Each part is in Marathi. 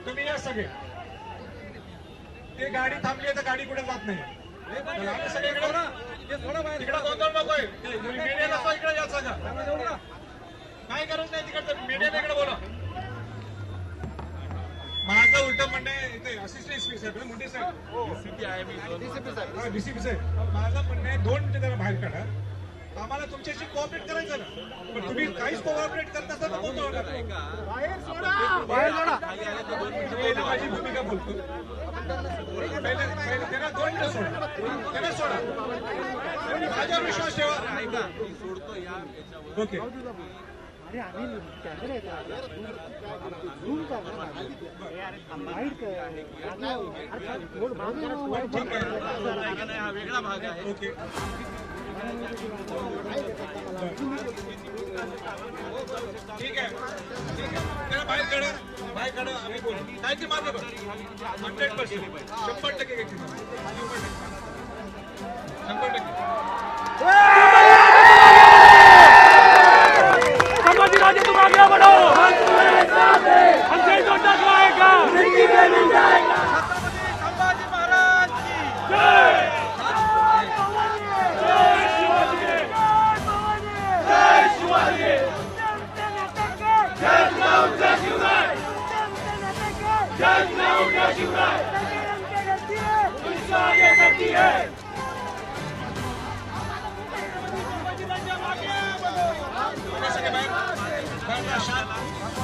तुम्ही या सगळे. ते गाडी थांबली आहे तर गाडी कुठे जात नाही. तिकडे गोंधळ नकोय. मीडियाला इकडे या सगळं. काय गरज नाही तिकडचं. मीडियाला इकडे बोला. माझं उलट म्हणणं आहे, असिस्टंट एसपी साहेब मोठे साहेब डीसीपी साहेब, माझं म्हणणं आहे 2 मिनिटं जरा बाहेर काढा. आम्हाला तुमच्याशी कोऑपरेट करायचं ना, पण तुम्ही काहीच कोऑपरेट करत नसता तर कोण होणार? माझी भूमिका बोलतो. त्यांना 2 मिनिटं सोडा. त्यांना सोडा. माझ्यावर विश्वास ठेवा. ओके. वेगळा भाग आहे. ओके. ठीक आहे. त्याला बाहेर काढा. बाहेर काढा. आम्ही बोलू. काय ते माझं 100%. 100% घेतली. 100%. समाजवादी तुम आगे बढ़ो, हमसे जो टकराएगा जिंदगी में मिल जाएगा. संभाजी महाराज की जय.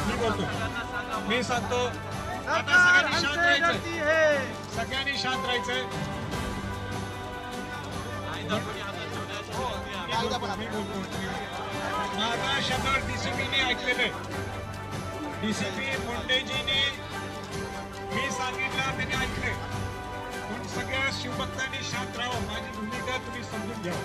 मी बोलतो. मी सांगतो आता सगळ्यांनी शांत राहायचं. सगळ्यांनी शांत राहायचंय. माझा शब्द डीसीपीने ऐकलेलं आहे. डीसीपी मुंडेजीने मी सांगितलं त्यांनी ऐकलंय. पण सगळ्या शिवभक्तांनी शांत राहावं. माझी भूमिका तुम्ही समजून घ्या.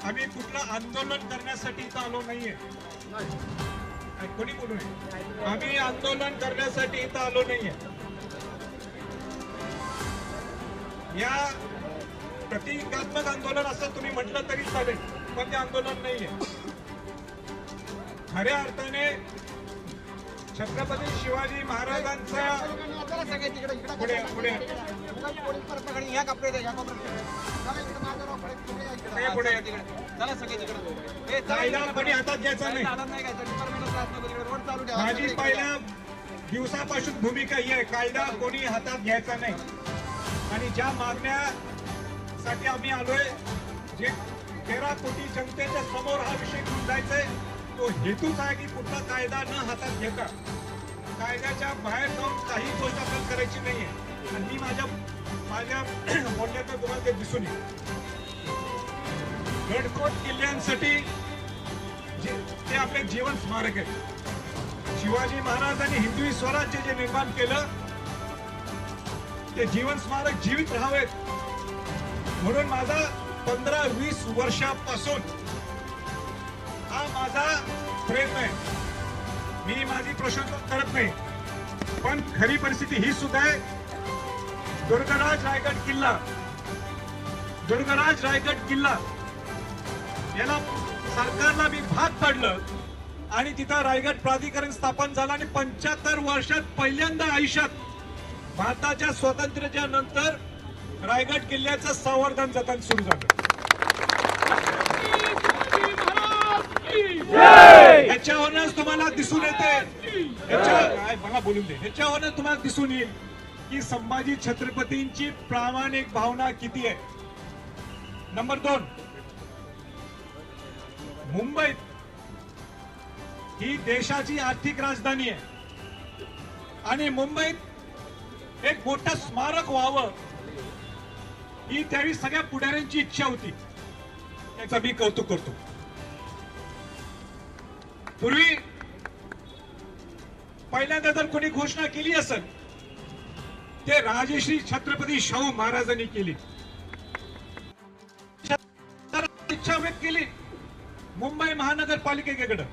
आम्ही कुठलं आंदोलन करण्यासाठी इथं आलो नाहीये. कोणी बोलू नये. आम्ही आंदोलन करण्यासाठी इथं आलो नाहीये. या प्रतिकात्मक आंदोलन असं तुम्ही म्हटलं तरी चालेल, पण ते आंदोलन नाहीये. खऱ्या अर्थाने छत्रपती शिवाजी महाराजांचा पुढे पुढे कायदा कोणी हातात घ्यायचा नाही. माझी पहिल्या दिवसापासून भूमिका ही आहे, कायदा कोणी हातात घ्यायचा नाही. आणि ज्या मागण्यासाठी आम्ही आलोय, जे 13 कोटी जनतेच्या समोर हा विषय घेऊन जायचंय, तो हेतूच आहे की कुठला कायदा न हातात घेता कायद्याच्या बाहेर जाऊन काही गोष्ट आपल्याला करायची नाहीये. आणि मी माझ्या बोलण्यातून तुम्हाला ते दिसून येईल. गडकोट किल्ल्यांसाठी ते आपले जीवन स्मारक आहे. शिवाजी महाराजांनी हिंदवी स्वराज्य जे निर्माण केलं, ते जीवन स्मारक जीवित राहावेत म्हणून माझा 15-20 वर्षापासून हा माझा प्रयत्न आहे. मी माझी प्रशंसा करत नाही, पण खरी परिस्थिती ही सुद्धा आहे. दुर्गराज रायगड किल्ला याला सरकारला मी भाग पाडलं आणि तिथं रायगड प्राधिकरण स्थापन झालं आणि 75 वर्षात पहिल्यांदा आयुष्यात भारताच्या स्वातंत्र्याच्या नंतर रायगड किल्ल्याचं संवर्धन जतन सुरू झालं. ह्याच्यावरूनच तुम्हाला दिसून येते, मला बोलून दे, ह्याच्यावरूनच तुम्हाला दिसून येईल की संभाजी छत्रपतींची प्रामाणिक भावना किती आहे. नंबर 2, मुंबईत ही देशाची आर्थिक राजधानी आहे आणि मुंबईत एक मोठं स्मारक व्हावं ही त्यावेळी सगळ्या पुढाऱ्यांची इच्छा होती. याचं मी कौतुक करतो. पूर्वी पहिल्यांदा जर कोणी घोषणा केली असेल ते राजश्री छत्रपती शाहू महाराजांनी केली. इच्छा व्यक्त केली मुंबई महानगरपालिकेकडे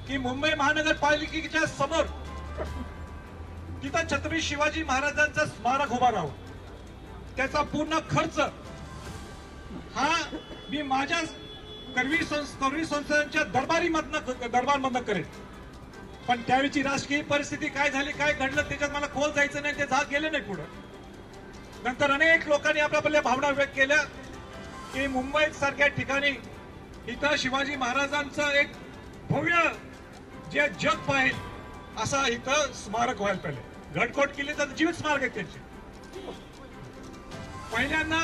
की मुंबई महानगरपालिकेच्या समोर तिथं छत्रपती शिवाजी महाराजांचं स्मारक उभा राहावं. त्याचा पूर्ण खर्च हा मी माझ्या करवी संस्थांच्या दरबारमधनं करेल. पण त्यावेळीची राजकीय परिस्थिती काय झाली, काय घडलं, त्याच्यात मला खोल जायचं नाही, ते गेले नाही पुढं. नंतर अनेक लोकांनी आपल्या भावना व्यक्त केल्या की मुंबई सारख्या ठिकाणी इथं शिवाजी महाराजांचं एक भव्य जे जग पाहिजे असं इथं स्मारक व्हायला पाहिजे. गडकोट किल्ले तर जीवित स्मारक आहेत त्यांचे. पहिल्यांदा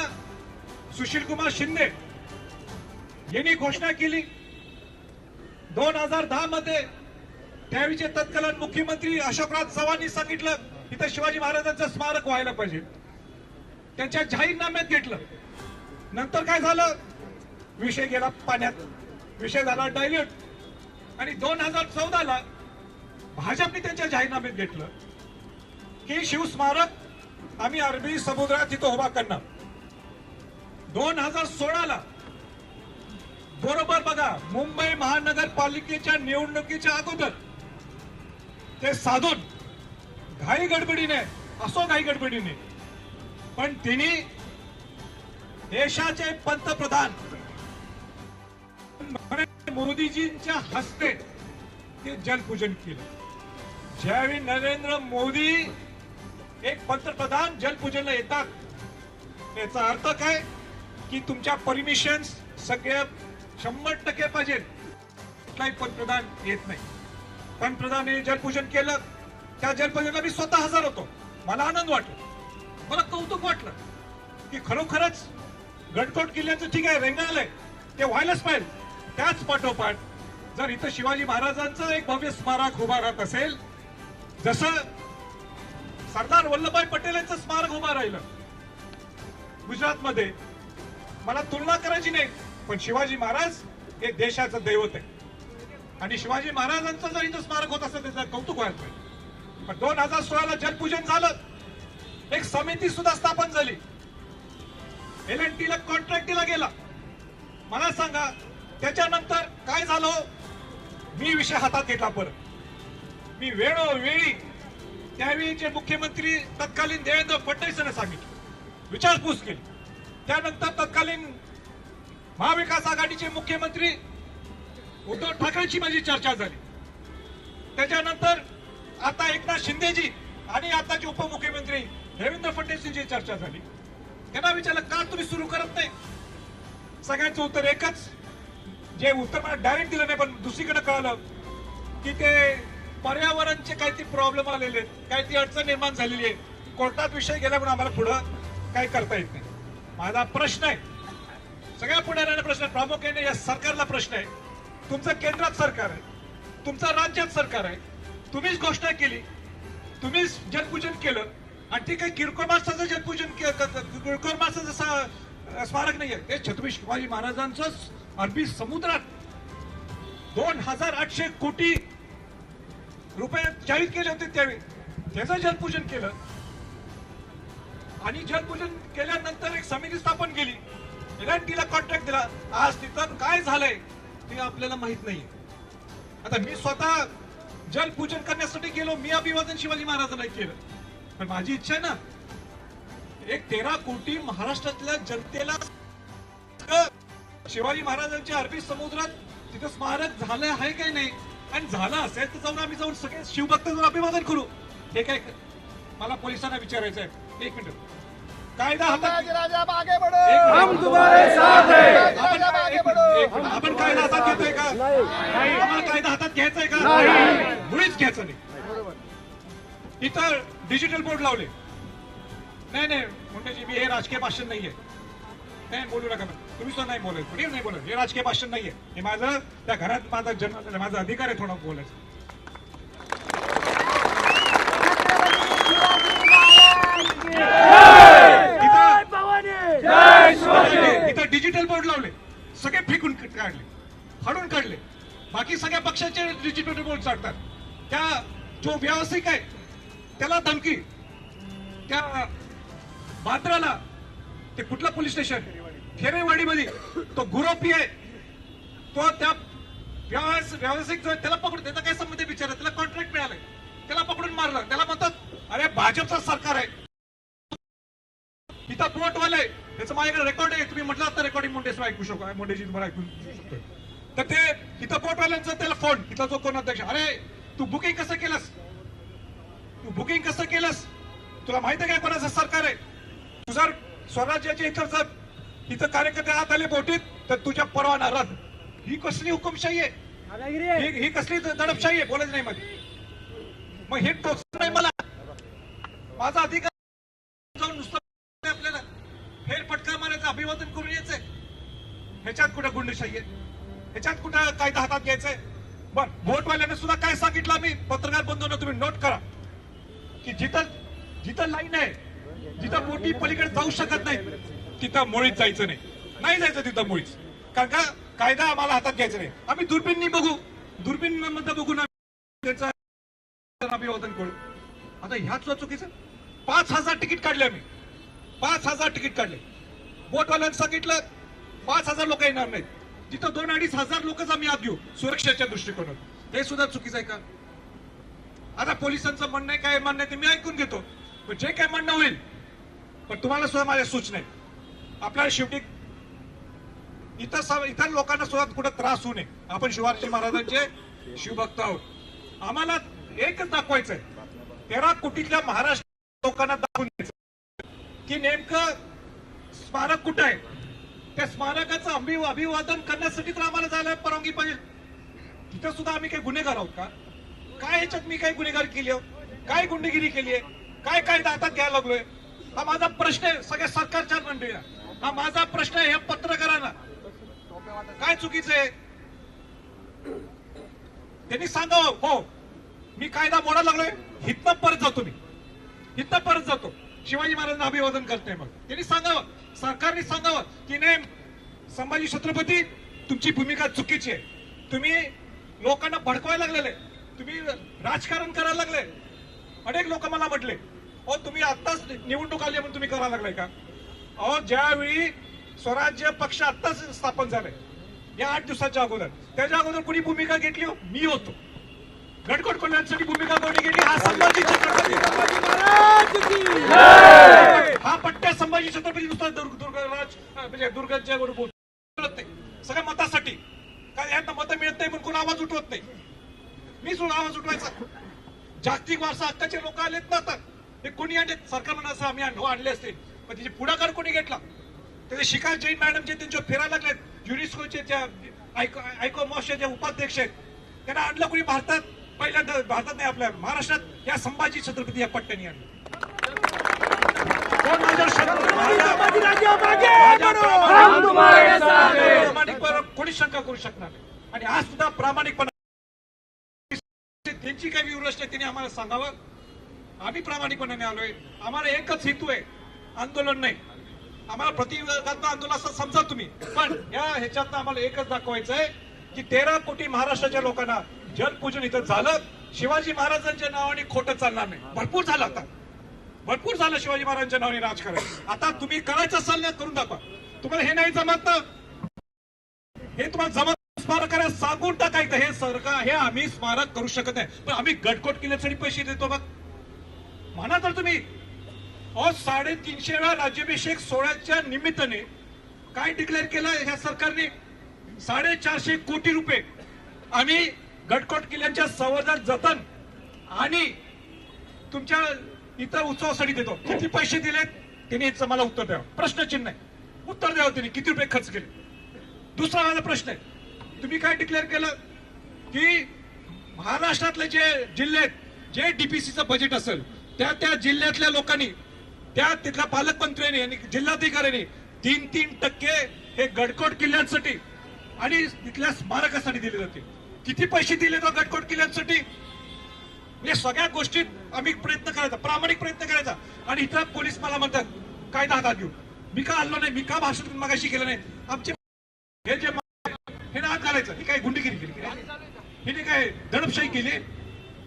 सुशीलकुमार शिंदे यांनी घोषणा केली 2010 मध्ये. त्यावेळीचे तत्कालीन मुख्यमंत्री अशोकराज चव्हाणांनी सांगितलं इथं शिवाजी महाराजांचं स्मारक व्हायला पाहिजे. त्यांच्या जाहीरनाम्यात घेतलं. नंतर काय झालं, विषय गेला पाण्यात, विषय झाला डायल्यूट. आणि 2014ला भाजपने त्यांच्या जाहीरनाम्यात घेतलं की शिवस्मारक आम्ही अरबी समुद्रात तिथं उभा करणार. 2016ला बरोबर बघा, मुंबई महानगरपालिकेच्या निवडणुकीच्या अगोदर ते साधून घाई गडबडीने पण तिने देशाचे पंतप्रधान मोदीजींच्या हस्ते ते जलपूजन केलं. ज्यावेळी नरेंद्र मोदी एक पंतप्रधान जलपूजनला येतात, याचा अर्थ काय की तुमच्या परमिशन सगळ्या 100% पाहिजे. कुठलाही पंतप्रधान येत नाही. पंतप्रधानांनी जलपूजन केलं. त्या जलपूजनाला मी स्वतः हजर होतो. मला आनंद वाटला, मला कौतुक वाटलं की खरोखरच गडकोट किल्ल्याचं ठीक आहे, रेंगाळलंय, ते व्हायलाच पाहिजे. त्याच पाठोपाठ जर इथं शिवाजी महाराजांचं एक भव्य स्मारक उभा राहत असेल, जसं सरदार वल्लभभाई पटेल यांचं स्मारक उभा राहिलं गुजरातमध्ये, मला तुलना करायची नाही, पण शिवाजी महाराज हे देशाचं दैवत आहे. आणि शिवाजी महाराजांचं जर इथं स्मारक होत असेल त्याचं कौतुक व्हायला पाहिजे. पण 2016ला जलपूजन झालं. एक समिती सुद्धा स्थापन झाली. LNT ला कॉन्ट्रॅक्ट दिला गेला. मला सांगा त्याच्यानंतर काय झालं. मी विषय हातात घेतला परत. मी वेळोवेळी त्यावेळीचे मुख्यमंत्री तत्कालीन देवेंद्र फडणवीस यांना सांगितलं, विचारपूस केली. त्यानंतर तत्कालीन महाविकास आघाडीचे मुख्यमंत्री उद्धव ठाकरेंची माझी चर्चा झाली. त्याच्यानंतर आता एकनाथ शिंदेजी आणि आताचे उपमुख्यमंत्री देवेंद्र फडणवीस चर्चा झाली. त्यांना विचारलं का तुम्ही सुरू करत नाही. सगळ्यांचं उत्तर एकच, जे उत्तर मला डायरेक्ट दिलं नाही पण दुसरीकडे कळलं की ते पर्यावरणचे काहीतरी प्रॉब्लेम आलेले आहेत, काहीतरी अडचण निर्माण झालेली आहे, कोर्टात विषय गेल्यामुळे आम्हाला पुढं काही करता येत नाही. माझा प्रश्न आहे, सगळ्या पुढाऱ्यांना प्रश्न आहे, प्रामुख्याने या सरकारला प्रश्न आहे. तुमचं केंद्रात सरकार आहे, तुमचं राज्यात सरकार आहे, तुम्हीच घोषणा केली, तुम्हीच जलपूजन केलं. आणि ठीक आहे, किरकोळ माणसाचं जलपूजन, किरकोळ माणसाचं जसं स्मारक नाहीये, ते छत्रपती शिवाजी महाराजांचं अरबी समुद्रात 2800 कोटी रुपये जाहीर केले होते त्यावेळी, त्याचं जलपूजन केलं. आणि जलपूजन केल्यानंतर एक समिती स्थापन केली, LNT ला कॉन्ट्रॅक्ट दिला. आज तिथं काय झालंय ते आपल्याला माहित नाही. आता मी स्वतः जलपूजन करण्यासाठी गेलो, मी अभिवादन शिवाजी महाराजांना केलं. पण माझी इच्छा आहे ना, एक 13 कोटी महाराष्ट्रातल्या जनतेला शिवाजी महाराजांच्या अरबी समुद्रात तिथं स्मारक झालं आहे काही नाही. आणि झालं असेल तर आम्ही जाऊन सगळे शिवभक्त जाऊन अभिवादन करू. हे काय मला पोलिसांना विचारायचं आहे. एक मिनिट, कायदा हातात, आपण कायदा हातात घेतोय का? आम्हाला कायदा हातात घ्यायचाय का? मुळीच घ्यायचं नाही. इथं डिजिटल बोर्ड लावले. नाही मुंडेजी, मी हे राजकीय भाषण नाहीये, नाही बोलू नका. तुम्ही सुद्धा नाही बोलायचं, कुठे नाही बोलायचं. हे राजकीय भाषण नाहीये. हे माझं त्या घरात माझा जन्म झाला, माझा अधिकार आहे थोडं बोलायचं. इथं डिजिटल बोर्ड लावले, सगळे फेकून काढले, फाडून काढले. बाकी सगळ्या पक्षाचे डिजिटल बोर्ड चालतात. त्या जो व्यावसायिक आहे त्याला धमकी, त्या बांद्राला ते कुठलं पोलीस स्टेशन खेरेवाडी मध्ये तो गुरोपी आहे, तो त्या व्यावसायिक जो त्याला पकडून, त्याचा काय संबंध विचार, त्याला कॉन्ट्रॅक्ट मिळालंय, त्याला पकडून मारलं. त्याला म्हणतात अरे भाजपचं सरकार आहे, इथं बोटवाले, त्याचं माझ्याकडे रेकॉर्ड आहे. तुम्ही म्हटलं तर रेकॉर्डिंग मोंडेस ऐकू शकतो, मोंडेची तुम्हाला ऐकू शकतोय. तर ते इथं पोटवाल्यांचा त्याला फोन, इथला जो कोण अध्यक्ष, अरे तू बुकिंग कसं केलंस, तू बुकिंग कसं केलंस, तुला माहिती आहे काय कोणाचं सरकार आहे, तू जर स्वराज्याच्या इथं कार्यकर्ते आत आले बोटीत तर तुझ्या परवाना रद्द. ही कसली हुकुमशाही आहे, ही कसली दडपशाही आहे, बोलायचं नाही मध्ये. मग हे टोचत नाही मला, माझा अधिकार जाऊन नुसतं आपल्याला फेरफटका मारायचं, अभिवादन करून यायचंय. ह्याच्यात कुठं गुंडशाही आहे, ह्याच्यात कुठं कायदा हातात घ्यायचंय. बर, व्होटवाल्याने सुद्धा काय सांगितलं, आम्ही पत्रकार बंधूंना तुम्ही नोट करा की जिथं लाईन आहे, जिथं मोठी पलीकडे जाऊ शकत नाही तिथं मुळीच जायचं नाही जायचं तिथं मुळीच. कारण का कायदा आम्हाला हातात घ्यायचा नाही. आम्ही दुर्बीननी बघू, दुर्बीनमध्ये बघून त्याचं अभिवादन करू. आता ह्याच चुकीचं 5,000 तिकीट काढले, आम्ही 5,000 तिकीट काढले. बोटवाल्यांनी सांगितलं 5,000 लोक येणार नाहीत, तिथं 2,000-2,500 लोकच आम्ही आत घेऊ सुरक्षेच्या दृष्टिकोनात. हे सुद्धा चुकीचं आहे का? आता पोलिसांचं म्हणणं आहे, काय म्हणणं आहे ते मी ऐकून घेतो, पण जे काय म्हणणं होईल, पण तुम्हाला सुद्धा माझ्या सूचना आहे. आपल्याला शेवटी इतर लोकांना सुद्धा कुठं त्रास होऊ नये. आपण शिवाजी महाराजांचे शिवभक्त आहोत. आम्हाला एकच दाखवायचंय, 13 कोटीतल्या महाराष्ट्र लोकांना दाखवून द्यायचं की नेमकं स्मारक कुठं आहे. त्या स्मारकाचं अभिवादन करण्यासाठी तर आम्हाला जायला परवानगी पाहिजे. तिथं सुद्धा आम्ही काही गुन्हेगार आहोत का? काय याच्यात मी काही गुन्हेगारी केली, काय गुंडगिरी केली आहे, काय कायदा हातात घ्यायला लागलोय? हा माझा प्रश्न आहे सगळ्या सरकारच्या मंडळीला, हा माझा प्रश्न आहे. या पत्रकारांना काय चुकीचं आहे त्यांनी सांगावं. हो, मी कायदा मोडायला लागलोय, हिथनं परत जातो, मी हिथनं परत जातो, शिवाजी महाराजांना अभिवादन करतोय. मग त्यांनी सांगावं, सरकारने सांगावं की नाही संभाजी छत्रपती तुमची भूमिका चुकीची आहे, तुम्ही लोकांना भडकवायला लागलेले, तुम्ही राजकारण करायला लागले. अनेक लोक मला म्हटले, अहो तुम्ही आत्ताच निवडणूक आली म्हणून तुम्ही करायला लागलाय का? अहो ज्यावेळी स्वराज्य पक्ष आत्ताच स्थापन झालाय, या 8 दिवसाच्या अगोदर, त्याच्या अगोदर कुणी भूमिका घेतली? मी होतो. गडकोट कोल्ह्यांसाठी भूमिका कोणी घेतली? हा संभाजी छत्रपती, हा पट्ट्या संभाजी छत्रपती नुसता दुर्गराज म्हणजे दुर्गाच्या वर बोलत नाही, सगळ्या मतासाठी. काय यांना मतं मिळत नाही म्हणून कोण आवाज उठवत नाही, मी सुद्धा आवाज उठवायचा. जागतिक वारसा हक्काचे लोक आलेत ना आता, हे कोणी आणले? सरकार म्हणा असं आम्ही आणले असते, पण त्याचे पुढाकार कोणी घेतला? त्याचे शिखा जैन मॅडम जे त्यांच्या फिरायला लागलेत, युनेस्कोचे त्या आयकोमॉसचे जे उपाध्यक्ष आहेत, त्यांना आणलं कोणी भारतात? पहिल्यांदा भारतात नाही, आपल्या महाराष्ट्रात या संभाजी छत्रपती या पट्ट्याने आणलं. प्रामाणिकपणे कोणी शंका करू शकणार नाही. आणि आज सुद्धा प्रामाणिकपणे त्यांची काही विवृष्ट आहे, त्यांनी आम्हाला सांगावं. आम्ही प्रामाणिकपणाने आलोय, आम्हाला एकच हेतू आहे, आंदोलन नाही. आम्हाला प्रतिकात्मक आंदोलन असं समजा तुम्ही, पण या ह्याच्यात आम्हाला एकच दाखवायचं आहे की 13 कोटी महाराष्ट्राच्या लोकांना जलपूजन इथं झालं. शिवाजी महाराजांच्या नावाने खोटं चालणार नाही. भरपूर झालं, आता भरपूर झालं शिवाजी महाराजांच्या नावाने राजकारण. आता तुम्ही करायचं असाल ना, करून दाखवा. तुम्हाला हे नाही जमत ना, हे तुम्हाला जमत स्मारकाला सांगून टाकायचं, हे सरकार, हे आम्ही स्मारक करू शकत नाही, पण आम्ही गडकोट किल्ल्यासाठी पैसे देतो. मग म्हणा तर तुम्ही. 350 वेळा राज्याभिषेक सोहळ्याच्या निमित्ताने काय डिक्लेअर केलं ह्या सरकारने? 450 कोटी रुपये आम्ही गडकोट किल्ल्याच्या संवर्धन, जतन आणि तुमच्या इतर उत्सवासाठी देतो. किती पैसे दिलेत त्यांनी मला उत्तर द्यावं. प्रश्नचिन्ह आहे, उत्तर द्यावं त्यांनी किती रुपये खर्च केले. दुसरा माझा प्रश्न आहे, तुम्ही काय डिक्लेअर केलं की महाराष्ट्रातले जे जिल्हे जे डीपीसीचं बजेट असेल त्या जिल्ह्यातल्या लोकांनी, त्या तिथल्या पालकमंत्र्यांनी आणि जिल्हाधिकाऱ्यांनी 3% हे गडकोट किल्ल्यांसाठी आणि तिथल्या स्मारकासाठी दिले जाते. किती पैसे दिले तो गडकोट किल्ल्यांसाठी? म्हणजे सगळ्या गोष्टीत आम्ही प्रयत्न करायचा, प्रामाणिक प्रयत्न करायचा. आणि इथं पोलीस मला म्हणतात कायदा हातात घेऊ. मी का हल्लो नाही, मी का भाषण मगाशी केलं नाही? आमचे हे जे हे हात घालायचं, ही काय गुंडगिरी केली, हिने काय दडपशाही केली,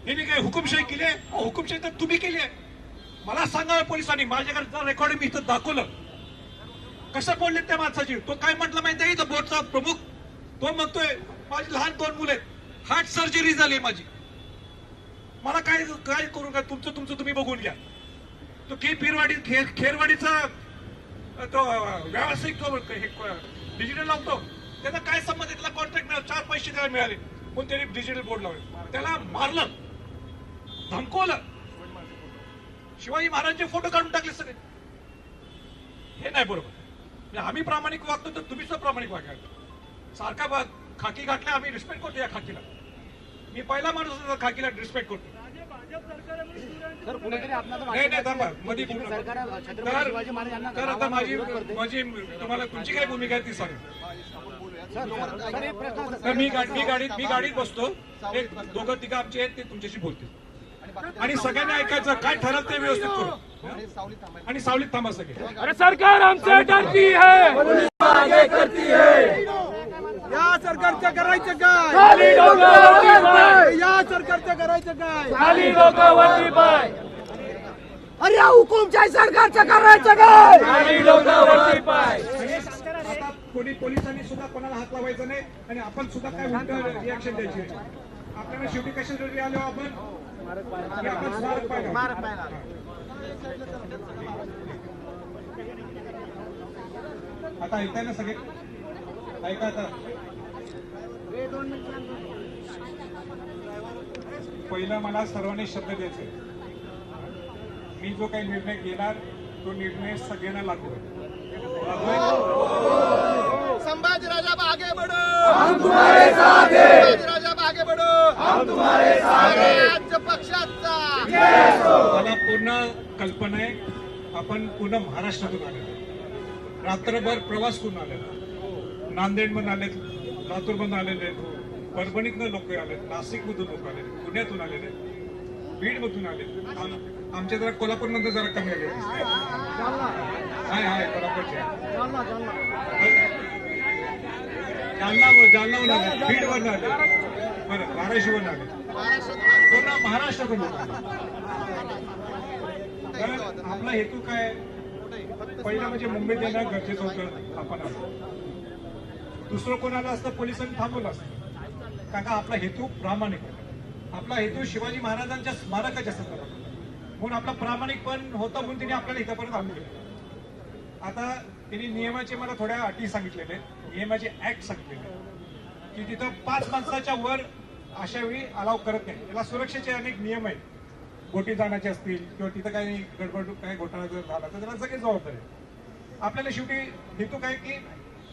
हिने काय हुकुमशाही केली? हुकुमशाही तर तुम्ही केली आहे. मला सांगावं पोलिसांनी, माझ्याकडे रेकॉर्ड मी इथं दाखवलं कसं बोलले त्या माणसाची. तो काय म्हटलं माहिती आहे? बोर्डचा प्रमुख तो म्हणतोय माझी लहान 2 मुलं आहेत, हार्ट सर्जरी झाली माझी, मला काय काय करू का? तुमचं तुम्ही बघून घ्या. तो खेरवाडीचा तो व्यावसायिक तो डिजिटल लावतो, त्याचा काय संबंध आहे? त्याला कॉन्ट्रॅक्ट मिळाला, 4 पैसे त्याला मिळाले, पण त्याने डिजिटल बोर्ड लावले, त्याला मारलं, धमकवलं, शिवाजी महाराजांचे फोटो काढून टाकले सगळे. हे नाही बरोबर. आम्ही प्रामाणिक वागतो तर तुम्ही सुद्धा प्रामाणिक वागायला. सारखा खाकी घातल्या, आम्ही रिस्पेक्ट करतो या खाकीला. मी पहिला माणूस होता खाकीला रिस्पेक्ट करतो. सर कुठेतरी आपल्याला नाही नाही थांबा, मध्ये बोलू नका. सरकार छत्रपती शिवाजी महाराजांना तर आता माझी तुम्हाला तुमची काय भूमिका आहे ती सांग. सर एक प्रश्न तर मी गाडीत बसतो, एक दोघं तिघं आमचे आहेत ते तुमच्याशी बोलतील आणि सगळ्यांनी ऐकायचं, काय ठरत ते व्यवस्थित करू आणि सावलीत थांबा सगळे. अरे सरकार हमसे डरती है, आगे करती है. या सरकारचं करायचं काय? खाली डोकावरती पाय, या सरकारचं करायचं काय? खाली डोकावरती पाय, अरे या हुकुमशाही सरकारचं करायचं काय? खाली डोकावरती पाय. आता कोणी पोलिसांनी सुद्धा कोणाला हात लावायचा नाही आणि आपण सुद्धा काय उलट रिॲक्शन द्यायची नाही. आपल्याला शेवटी कशासाठी आलो आपण की आपण स्मारक पाहिलं. आता ऐकाय ना सगळे, ऐका आता. पहिलं मला सर्वांनी शब्द द्यायचे, मी जो काही निर्णय घेणार तो निर्णय सगळ्यांना लागू आहे. संभाजीराजा आगे बढ़ो, हम तुम्हारे साथ हैं, संभाजीराजा आगे बढ़ो, हम तुम्हारे साथ हैं. राज्य पक्षाचा मला पूर्ण कल्पना आहे, आपण पूर्ण महाराष्ट्रातून आलेलो, रात्रभर प्रवास करून आलेलो, नांदेडमधून आलेत, लातूरमधून आलेले, परभणीतनं लोक आलेत, नाशिकमधून लोक आलेले, पुण्यातून आलेले, बीडमधून आले, आमच्या जरा कोल्हापूरमध्ये जरा कमी आले. हाय कोल्हापूरचे जालनावरून आले, बीडवरून आले, बरं धाराशिवरून आले, पूर्ण महाराष्ट्रातून लोक आले. तर आपला हेतू काय? पहिला म्हणजे मुंबईत येणं गरजेचं होतं, आपण आलो. दुसरं कोणाला असतं पोलिसांनी थांबवलं असतं, कारण का आपला हेतू प्रामाणिक आहे. आपला हेतू शिवाजी महाराजांच्या स्मारकाच्या संदर्भात, म्हणून आपला प्रामाणिकपण होतं, म्हणून तिने आपल्याला इथंपर्यंत आणले. आता त्यांनी नियमाचे मला थोड्या अटी सांगितलेले, नियमाचे ऍक्ट सांगितलेले की तिथं 5 माणसाच्या वर अशा वेळी अलाव करत नाही. त्याला सुरक्षेचे अनेक नियम आहेत, गोटी जाण्याचे असतील किंवा तिथं काही गडबड काही घोटाळा जर झाला तर त्याला सगळे जबाबदार आहे. आपल्याला शेवटी हेतू काय की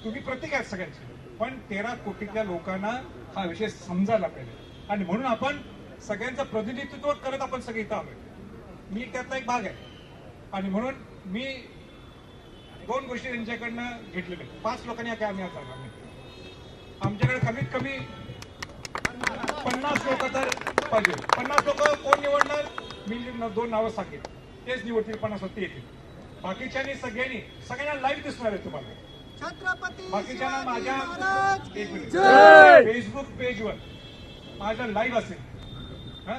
तुम्ही प्रतीक आहेत सगळ्यांचे, पण 13 कोटीतल्या लोकांना हा विषय समजायला पाहिजे आणि म्हणून आपण सगळ्यांचं प्रतिनिधित्व करत आपण सगळे इथं आलोय. मी त्यातला एक भाग आहे आणि म्हणून मी 2 गोष्टी त्यांच्याकडनं घेतलेल्या. 5 लोकांनी काय आम्ही आता आमच्याकडे कमीत कमी 50 लोक तर पाहिजे. 50 लोक कोण निवडणार? मी 2 नावं सांगेन, तेच निवडतील, 50 ते येतील. बाकीच्यांनी सगळ्यांना लाईव्ह दिसणार आहे तुम्हाला. बाकीच्यांना माझ्या फेसबुक पेजवर माझ्या लाईव्ह असेल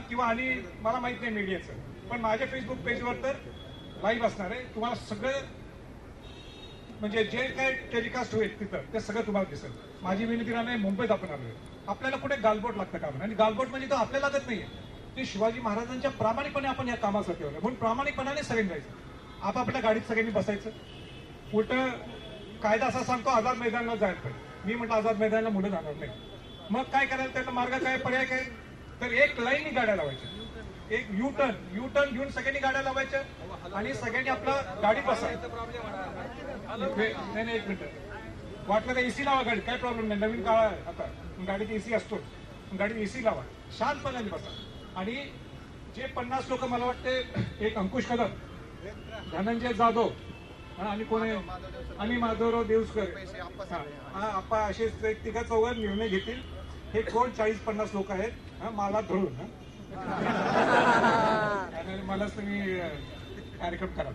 किंवा आणि मला माहित नाही मीडियाचं, पण माझ्या फेसबुक पेजवर तर लाईव्ह असणार आहे. तुम्हाला सगळं म्हणजे जे काय टेलिकास्ट होईल तिथं ते सगळं तुम्हाला दिसेल. माझी विनंती नाही, मुंबईत आपण आलोय, आपल्याला कुठे गालबोट लागतं का? आणि गालबोट म्हणजे तो आपल्याला लागत नाहीये, ते शिवाजी महाराजांच्या प्रामाणिकपणे आपण या कामासाठी आलोय. म्हणून प्रामाणिकपणाने सगळ्यांनी जायचं, आपापल्या गाडीत सगळ्यांनी बसायचं. उलट कायदा असा सांगतो आझाद मैदानाला जायला पाहिजे. मी म्हटलं आझाद मैदानाला मुलं जाणार नाही. मग काय करायला? त्याचा मार्ग काय, पर्याय काय? तर एक लाईननी गाड्या लावायच्या, एक यू टर्न घेऊन सगळ्यांनी गाड्या लावायच्या आणि सगळ्यांनी आपला गाडीत बसायचं. नाही एक मिनिट, वाटलं तर एसी लावा गाडी, काय प्रॉब्लेम नाही, नवीन काळ आहे आता, गाडीत एसी असतो, गाडीत एसी लावा, शांतपणाने बसा. आणि जे 50 लोक मला वाटते, एक अंकुश कदम, धनंजय जाधव आणि कोण आहे, आणि माधवराव देवसकर, आपा असे 3-4 निर्णय घेतील. हे कोण 40-50 लोक आहेत मला धरून, मलाच तुम्ही कार्यक्रम करा.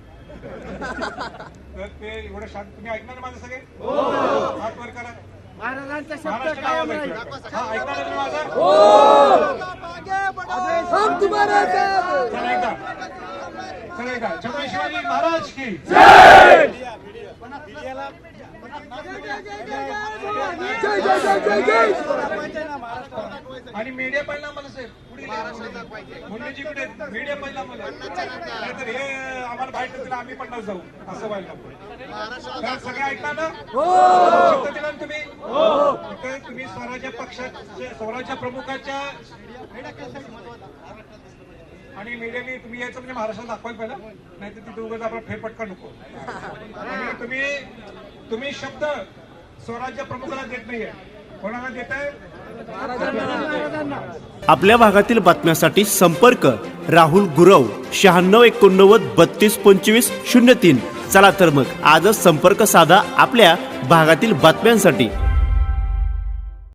तर ते एवढं शांत तुम्ही ऐकणार माझं सगळे? हात वर करा. महाराजांचा शब्द महाराष्ट्र कायम नाव राहील. ऐकणार तुम्ही माझं? हम तुम्हारे साथ. चला एकदा छत्रपती शिवाजी महाराज की जय. जय जय जय जय जय. आणि मीडिया पहिला मला साहेब पुढे मुंडेजी कुठे मीडिया पहिला मला नाहीतर हे आम्हाला बाहेर ठेवतील आम्ही पण जाऊ असं व्हायला नको. तर सगळे ऐकता ना शब्द दिला ना तुम्ही तर तुम्ही स्वराज्य पक्षाचे स्वराज्य प्रमुखाच्या आणि मीडियाने तुम्ही यायचं म्हणजे महाराष्ट्रात दाखवायला पहिला नाहीतर तिथे उगाच आपला फेरफटका नको. आणि तुम्ही शब्द स्वराज्य प्रमुखाला देत नाहीये कोणाला देत आहे. आपल्या भागातील बातम्यांसाठी संपर्क राहुल गुरव 9689 3225 03. चला तर मग आजच संपर्क साधा आपल्या भागातील बातम्यांसाठी.